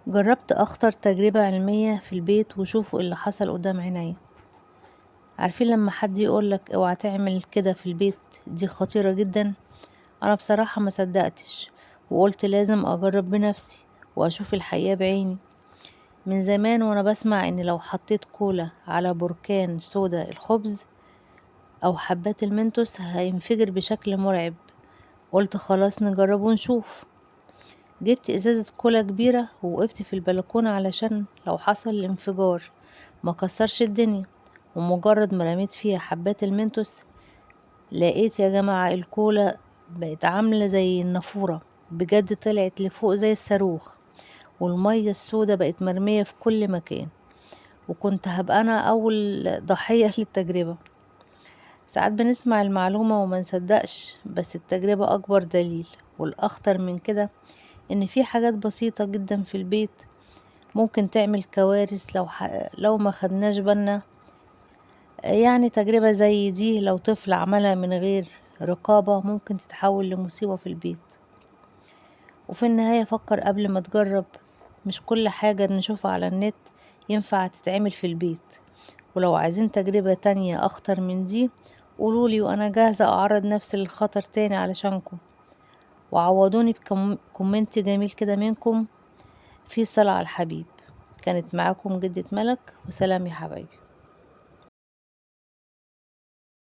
جربت اخطر تجربة علمية في البيت وشوفوا اللي حصل قدام عينيا. عارفين لما حد يقولك اوعى تعمل كده في البيت، دي خطيرة جدا. انا بصراحة ما صدقتش وقلت لازم اجرب بنفسي واشوف الحقيقة بعيني. من زمان وانا بسمع ان لو حطيت كولا على بركان صودا الخبز او حبات المنتوس هينفجر بشكل مرعب. قلت خلاص نجرب ونشوف. جبت ازازة كولا كبيرة ووقفت في البلكونة علشان لو حصل الانفجار ما كسرش الدنيا. ومجرد ما رميت فيها حبات المنتوس لقيت يا جماعة الكولا بقت عاملة زي النافورة، بجد طلعت لفوق زي الصاروخ. والمية السودة بقت مرمية في كل مكان، وكنت هبقى أنا أول ضحية للتجربة. ساعات بنسمع المعلومة وما نصدقش، بس التجربة أكبر دليل. والأخطر من كده إن في حاجات بسيطة جدا في البيت ممكن تعمل كوارث لو ما خدناش بالنا. يعني تجربة زي دي لو طفل عملها من غير رقابة ممكن تتحول لمصيبة في البيت. وفي النهاية فكر قبل ما تجرب، مش كل حاجة نشوفها على النت ينفع تتعمل في البيت. ولو عايزين تجربة تانية أخطر من دي قولولي وأنا جاهزة أعرض نفسي للخطر تاني علشانكم. وعوضوني بكومنت جميل كده منكم. في صلاة على الحبيب. كانت معاكم جدة ملك، وسلام يا حبايبي.